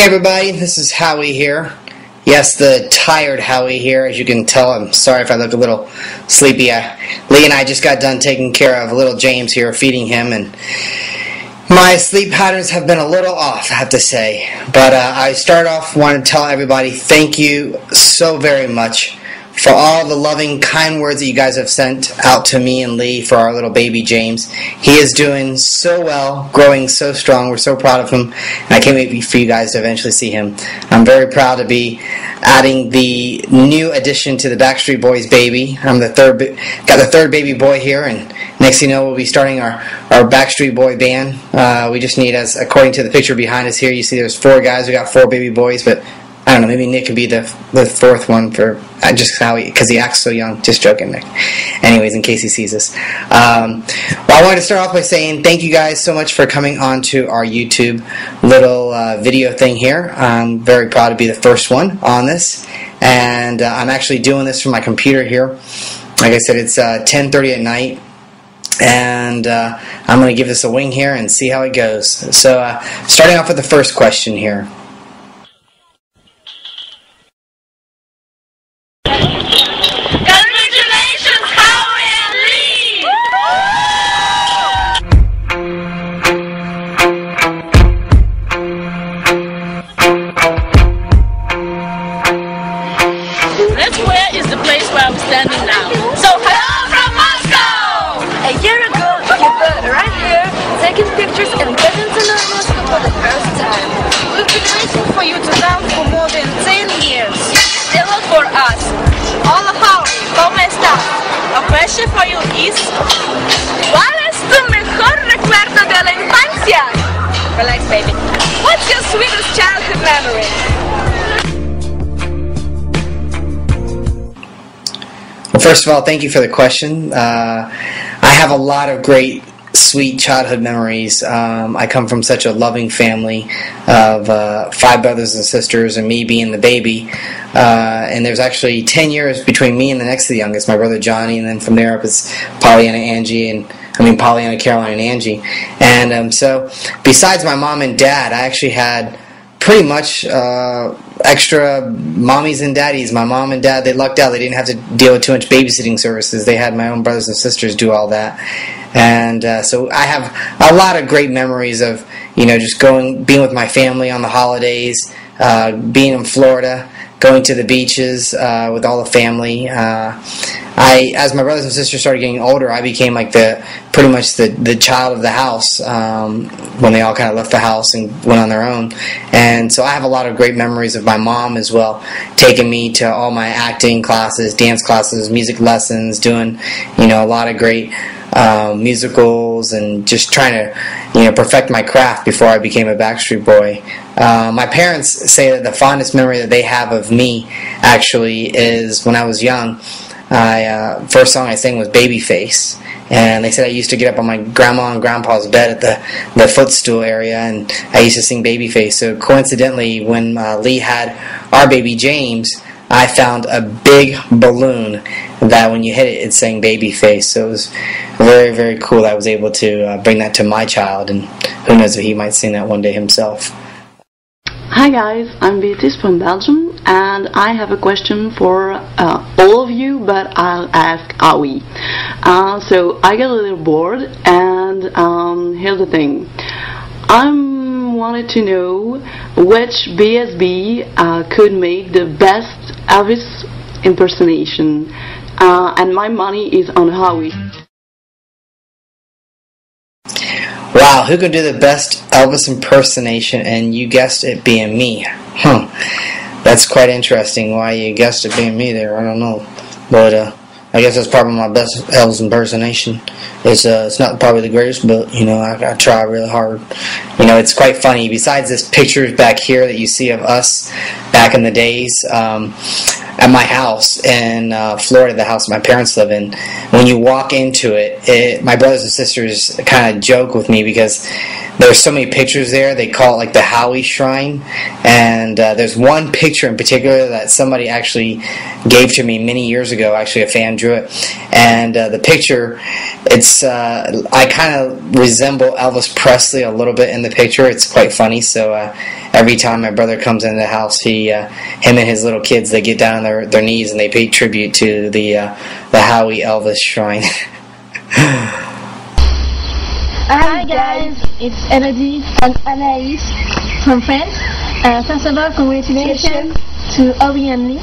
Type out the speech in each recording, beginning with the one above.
everybody, this is Howie here. Yes, the tired Howie here. As you can tell, I'm sorry if I look a little sleepy. Lee and I just got done taking care of little James here, feeding him, and my sleep patterns have been a little off, I have to say. But I start off wanting to tell everybody thank you so very much for all the loving, kind words that you guys have sent out to me and Lee for our little baby James. He is doing so well, growing so strong. We're so proud of him, and I can't wait for you guys to eventually see him. I'm very proud to be adding the new addition to the Backstreet Boys baby. I'm got the third baby boy here, and next thing you know, we'll be starting our Backstreet Boy band. We just need, as according to the picture behind us here, you see there's 4 guys. We got 4 baby boys, but I don't know, maybe Nick could be the 4th one for just how because he acts so young. Just joking, Nick. Anyways, in case he sees this. Well, I wanted to start off by saying thank you guys so much for coming on to our YouTube little video thing here. I'm very proud to be the first one on this, and I'm actually doing this from my computer here. Like I said, it's 10:30 at night, and I'm going to give this a wing here and see how it goes. So, starting off with the first question here. For you is, ¿cuál es tu mejor recuerdo de la infancia? Relax, baby. What's your sweetest childhood memory? Well, first of all, thank you for the question. I have a lot of great, sweet childhood memories. I come from such a loving family of 5 brothers and sisters, and me being the baby. And there's actually 10 years between me and the next to the youngest, my brother Johnny, and then from there up it's Pollyanna, Caroline, and Angie. And so, besides my mom and dad, I actually had pretty much extra mommies and daddies. My mom and dad, they lucked out. They didn't have to deal with too much babysitting services. They had my own brothers and sisters do all that. And so I have a lot of great memories of, just being with my family on the holidays, being in Florida, going to the beaches with all the family. As my brothers and sisters started getting older, I became like pretty much the child of the house when they all kind of left the house and went on their own. And so I have a lot of great memories of my mom as well, taking me to all my acting classes, dance classes, music lessons, doing a lot of great musicals, and just trying to perfect my craft before I became a Backstreet Boy. My parents say that the fondest memory that they have of me actually is when I was young. First song I sang was Babyface, and they said I used to get up on my grandma and grandpa's bed at the footstool area, and I used to sing Babyface. So coincidentally, when Lee had our baby James, I found a big balloon that when you hit it, it sang Babyface. So it was very, very cool that I was able to bring that to my child, and who knows if he might sing that one day himself. Hi guys, I'm Beatrice from Belgium, and I have a question for all of you, but I'll ask Howie. So I got a little bored, and here's the thing. I wanted to know which BSB could make the best Elvis impersonation, and my money is on Howie. Wow, who can do the best Elvis impersonation? And you guessed it being me. That's quite interesting why you guessed it being me there. I don't know. But I guess that's probably my best Elvis impersonation. It's not probably the greatest, but I try really hard. It's quite funny. Besides this pictures back here that you see of us back in the days, at my house in Florida, the house my parents live in, when you walk into it, my brothers and sisters kind of joke with me because there's so many pictures there. They call it like the Howie Shrine, and there's one picture in particular that somebody actually gave to me many years ago. Actually, a fan drew it, and the picture, it's I kind of resemble Elvis Presley a little bit in the picture. It's quite funny. So every time my brother comes into the house, him and his little kids, they get down on their knees and they pay tribute to the Howie Elvis Shrine. Hi guys, it's Elodie and Anaïs from France. First of all, congratulations to Obi and Lee.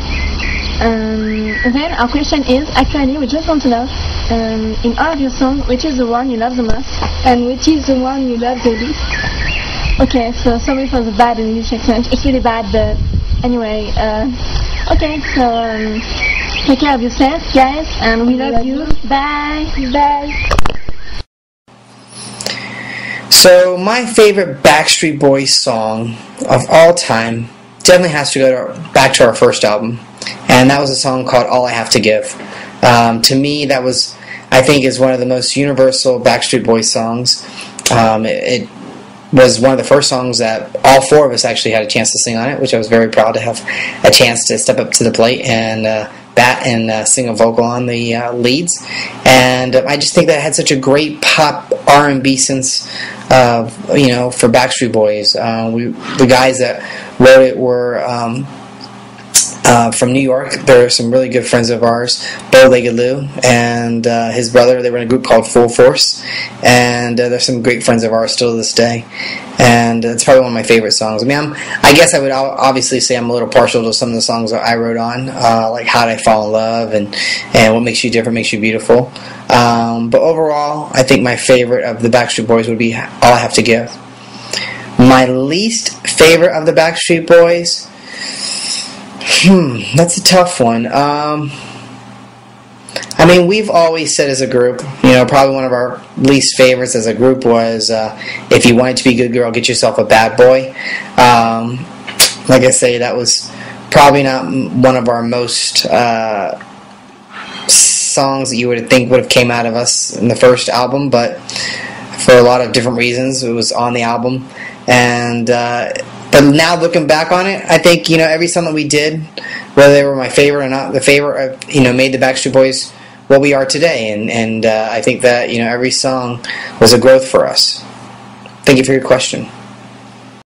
Then our question is, actually we just want to know, in all of your songs, which is the one you love the most and which is the one you love the least? Okay, so sorry for the bad English accent, it's really bad, but anyway, okay, so take care of yourself guys, and we love you. Bye. Bye. So my favorite Backstreet Boys song of all time definitely has to go back to our first album, and that was a song called All I Have to Give. To me, that was, I think, is one of the most universal Backstreet Boys songs. It was one of the first songs that all four of us actually had a chance to sing on it, which I was very proud to have a chance to step up to the plate and bat and sing a vocal on the leads. And I just think that it had such a great pop R&B sense, for Backstreet Boys. The guys that wrote it were from New York. There are some really good friends of ours, Bow-Legged Lou and his brother. They were in a group called Full Force, and there's some great friends of ours still to this day. And it's probably one of my favorite songs. I mean, I guess I would obviously say I'm a little partial to some of the songs that I wrote on, like How Did I Fall in Love and What Makes You Different Makes You Beautiful. But overall, I think my favorite of the Backstreet Boys would be All I Have to Give. My least favorite of the Backstreet Boys, that's a tough one. I mean, we've always said as a group, probably one of our least favorites as a group was, if you wanted to be a good girl, get yourself a bad boy. Like I say, that was probably not one of our most songs that you would think would have came out of us in the first album, but for a lot of different reasons, it was on the album. And but now looking back on it, I think every song that we did, whether they were my favorite or not the favorite, made the Backstreet Boys what we are today. And I think that every song was a growth for us. Thank you for your question.